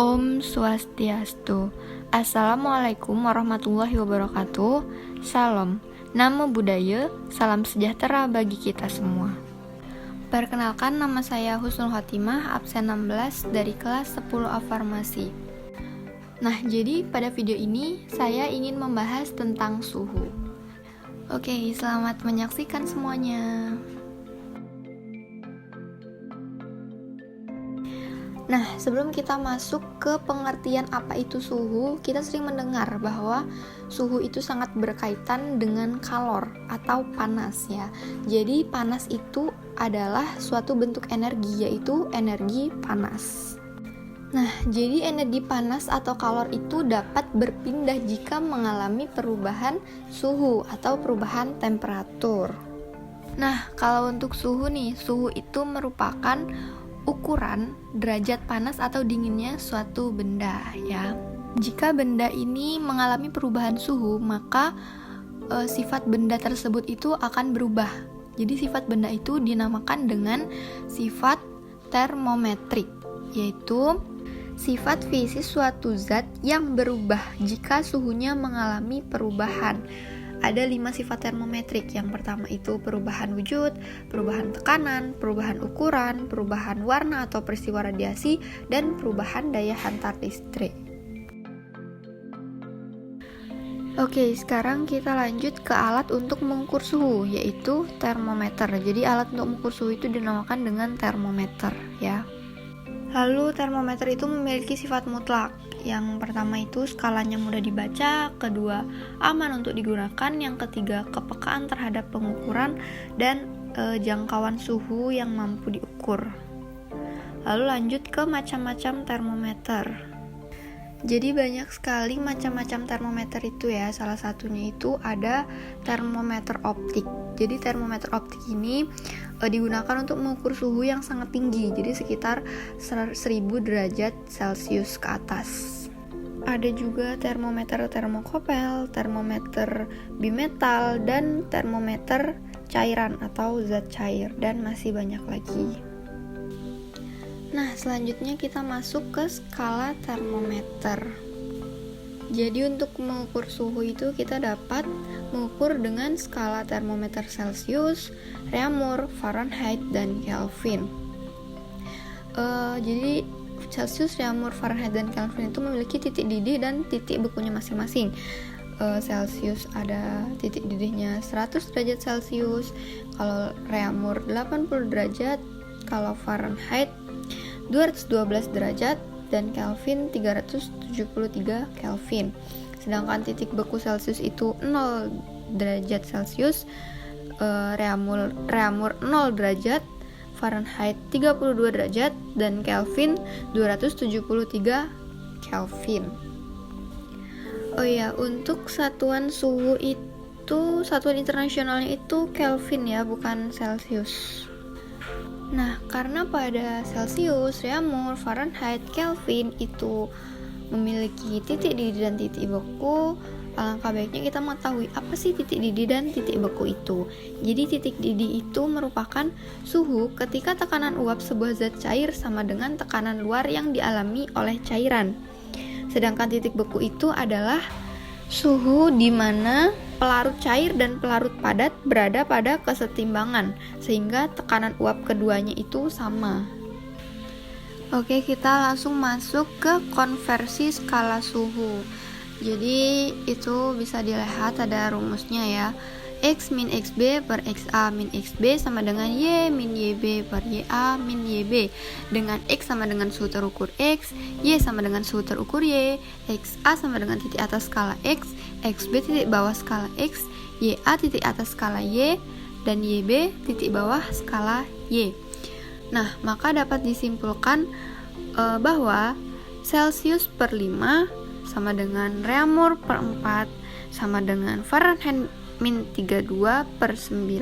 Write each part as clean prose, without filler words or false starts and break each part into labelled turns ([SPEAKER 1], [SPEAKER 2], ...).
[SPEAKER 1] Om Swastiastu. Assalamualaikum warahmatullahi wabarakatuh. Salam, Namo Buddhaya, salam sejahtera bagi kita semua. Perkenalkan, nama saya Husnul Khotimah, absen 16 dari kelas 10 A Farmasi. Nah, jadi pada video ini saya ingin membahas tentang suhu. Oke, selamat menyaksikan semuanya. Nah, sebelum kita masuk ke pengertian apa itu suhu, kita sering mendengar bahwa suhu itu sangat berkaitan dengan kalor atau panas ya. Jadi panas itu adalah suatu bentuk energi, yaitu energi panas. Nah, jadi energi panas atau kalor itu dapat berpindah jika mengalami perubahan suhu atau perubahan temperatur. Nah, kalau untuk suhu nih, suhu itu merupakan ukuran derajat panas atau dinginnya suatu benda ya. Jika benda ini mengalami perubahan suhu, maka sifat benda tersebut itu akan berubah. Jadi sifat benda itu dinamakan dengan sifat termometrik, yaitu sifat fisik suatu zat yang berubah jika suhunya mengalami perubahan. Ada 5 sifat termometrik. Yang pertama itu perubahan wujud, perubahan tekanan, perubahan ukuran, perubahan warna atau peristiwa radiasi, dan perubahan daya hantar listrik. Oke, sekarang kita lanjut ke alat untuk mengukur suhu, yaitu termometer. Jadi alat untuk mengukur suhu itu dinamakan dengan termometer ya. Lalu termometer itu memiliki sifat mutlak. Yang pertama itu skalanya mudah dibaca, kedua aman untuk digunakan, yang ketiga kepekaan terhadap pengukuran, dan jangkauan suhu yang mampu diukur. Lalu lanjut ke macam-macam termometer. Jadi banyak sekali macam-macam termometer itu ya. Salah satunya itu ada termometer optik. Jadi termometer optik ini digunakan untuk mengukur suhu yang sangat tinggi, jadi sekitar 1000 derajat Celcius ke atas. Ada juga termometer termokopel, termometer bimetal, dan termometer cairan atau zat cair, dan masih banyak lagi. Nah, selanjutnya kita masuk ke skala termometer. Jadi untuk mengukur suhu itu kita dapat mengukur dengan skala termometer Celcius, Reaumur, Fahrenheit, dan Kelvin. Jadi Celcius, Reaumur, Fahrenheit, dan Kelvin itu memiliki titik didih dan titik bekunya masing-masing. Celcius ada titik didihnya 100 derajat Celcius, kalau Reaumur 80 derajat, kalau Fahrenheit 212 derajat, dan Kelvin 373 Kelvin. Sedangkan titik beku Celcius itu 0 derajat Celcius, Reaumur 0 derajat, Fahrenheit 32 derajat, dan Kelvin 273 Kelvin. Oh ya, untuk satuan suhu itu, satuan internasionalnya itu Kelvin ya, bukan Celcius. Nah, karena pada Celcius, Reaumur, Fahrenheit, Kelvin itu memiliki titik didih dan titik beku, alangkah baiknya kita mengetahui apa sih titik didih dan titik beku itu. Jadi titik didih itu merupakan suhu ketika tekanan uap sebuah zat cair sama dengan tekanan luar yang dialami oleh cairan. Sedangkan titik beku itu adalah suhu di mana pelarut cair dan pelarut padat berada pada kesetimbangan, sehingga tekanan uap keduanya itu sama. Oke, kita langsung masuk ke konversi skala suhu. Jadi itu bisa dilihat ada rumusnya ya. X min XB per XA min XB sama dengan Y min YB per YA min YB, dengan X sama dengan suhu terukur X, Y sama dengan suhu terukur Y, XA sama dengan titik atas skala X, XB titik bawah skala X, YA titik atas skala Y, dan YB titik bawah skala Y. Nah, maka dapat disimpulkan bahwa Celcius per 5 sama dengan Reaumur per 4 sama dengan Fahrenheit min 32 per 9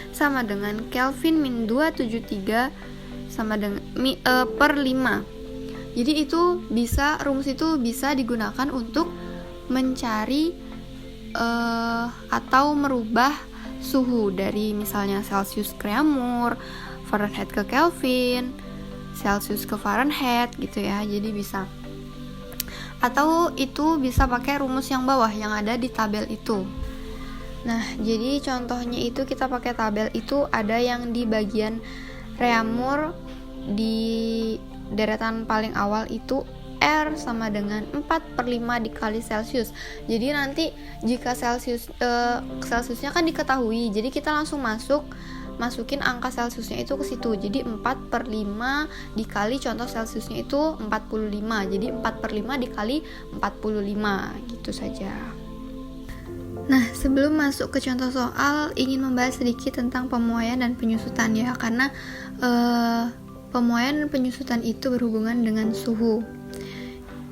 [SPEAKER 1] sama dengan Kelvin min 273 sama dengan per 5. Jadi itu bisa, rumus itu bisa digunakan untuk mencari atau merubah suhu dari misalnya Celcius ke Reaumur, Fahrenheit ke Kelvin, Celcius ke Fahrenheit gitu ya. Jadi bisa atau itu bisa pakai rumus yang bawah yang ada di tabel itu. Nah, jadi contohnya itu kita pakai tabel itu ada yang di bagian Reaumur di deretan paling awal itu R sama dengan 4/5 dikali Celsius. Jadi nanti jika Celsiusnya kan diketahui, jadi kita langsung masukin angka Celsiusnya itu ke situ. Jadi 4/5 dikali contoh Celsiusnya itu 45. Jadi 4/5 dikali 45 gitu saja. Nah, sebelum masuk ke contoh soal, ingin membahas sedikit tentang pemuaian dan penyusutan ya, karena pemuaian dan penyusutan itu berhubungan dengan suhu.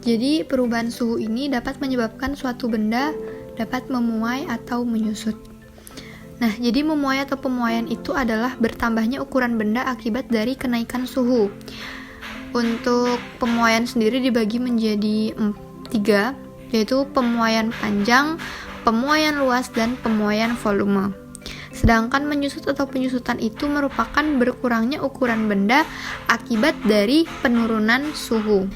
[SPEAKER 1] Jadi perubahan suhu ini dapat menyebabkan suatu benda dapat memuai atau menyusut. Nah, jadi memuai atau pemuaian itu adalah bertambahnya ukuran benda akibat dari kenaikan suhu. Untuk pemuaian sendiri dibagi menjadi 3, yaitu pemuaian panjang, pemuaian luas, dan pemuaian volume. Sedangkan menyusut atau penyusutan itu merupakan berkurangnya ukuran benda akibat dari penurunan suhu.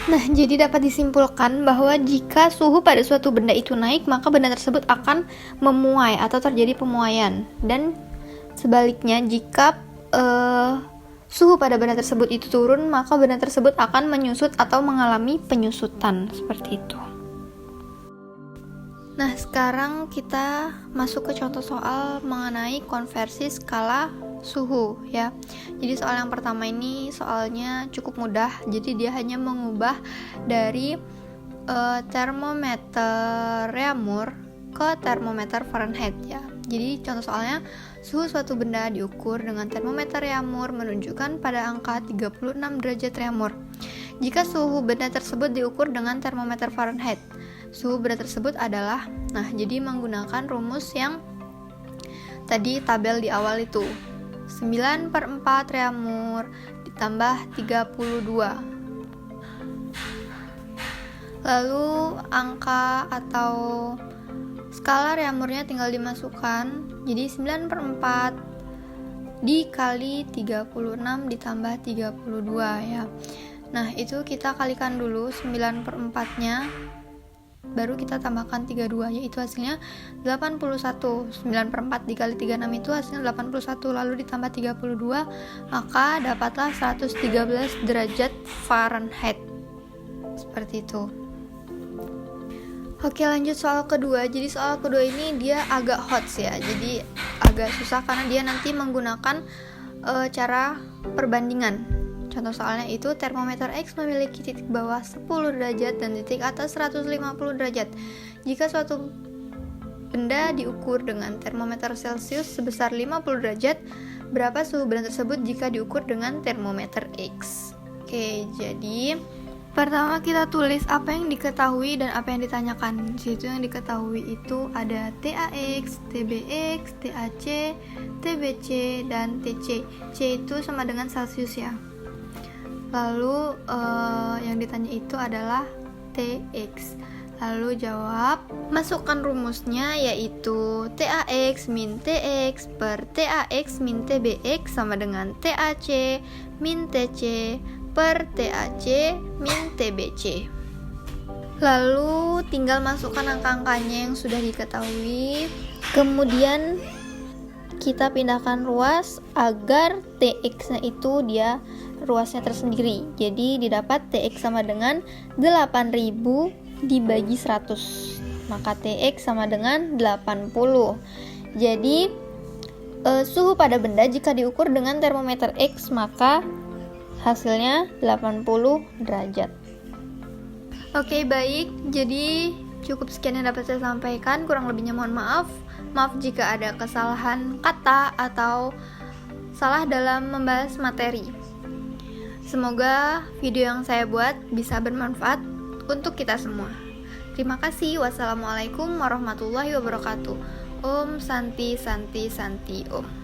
[SPEAKER 1] Nah, jadi dapat disimpulkan bahwa jika suhu pada suatu benda itu naik, maka benda tersebut akan memuai atau terjadi pemuaian. Dan sebaliknya, jika suhu pada benda tersebut itu turun, maka benda tersebut akan menyusut atau mengalami penyusutan, seperti itu. Nah, sekarang kita masuk ke contoh soal mengenai konversi skala suhu ya. Jadi soal yang pertama ini soalnya cukup mudah. Jadi dia hanya mengubah dari termometer Reaumur ke termometer Fahrenheit ya. Jadi contoh soalnya, suhu suatu benda diukur dengan termometer Reaumur menunjukkan pada angka 36 derajat Reaumur. Jika suhu benda tersebut diukur dengan termometer Fahrenheit, suhu benda tersebut adalah, nah jadi menggunakan rumus yang tadi tabel di awal itu, 9/4 Reaumur ditambah 32. Lalu angka atau skala Reaumurnya tinggal dimasukkan, jadi 9/4 dikali 36 ditambah 32 ya. Nah, itu kita kalikan dulu 9/4 nya, baru kita tambahkan 32, yaitu hasilnya 81. 9/4 dikali 36 itu hasilnya 81, lalu ditambah 32, maka dapatlah 113 derajat Fahrenheit. Seperti itu. Oke, lanjut soal kedua. Jadi soal kedua ini dia agak hot ya, jadi agak susah karena dia nanti menggunakan cara perbandingan. Contoh soalnya itu termometer X memiliki titik bawah 10 derajat dan titik atas 150 derajat. Jika suatu benda diukur dengan termometer Celsius sebesar 50 derajat, berapa suhu benda tersebut jika diukur dengan termometer X? Oke, jadi pertama kita tulis apa yang diketahui dan apa yang ditanyakan. Di situ yang diketahui itu ada TAX, TBX, TAC, TBC, dan TC. C itu sama dengan Celsius ya. Lalu yang ditanya itu adalah TX. Lalu jawab, masukkan rumusnya yaitu TAX min TX per TAX min TBX sama dengan TAC min TC per TAC min TBC. Lalu tinggal masukkan angka-angkanya yang sudah diketahui. Kemudian kita pindahkan ruas agar TX-nya itu dia ruasnya tersendiri. Jadi didapat TX sama dengan 8000 dibagi 100. Maka TX sama dengan 80. Jadi suhu pada benda jika diukur dengan termometer X maka hasilnya 80 derajat. Oke, baik. Jadi cukup sekian yang dapat saya sampaikan. Kurang lebihnya mohon maaf. Maaf jika ada kesalahan kata atau salah dalam membahas materi. Semoga video yang saya buat bisa bermanfaat untuk kita semua. Terima kasih. Wassalamualaikum warahmatullahi wabarakatuh. Om Santi Santi Santi Om.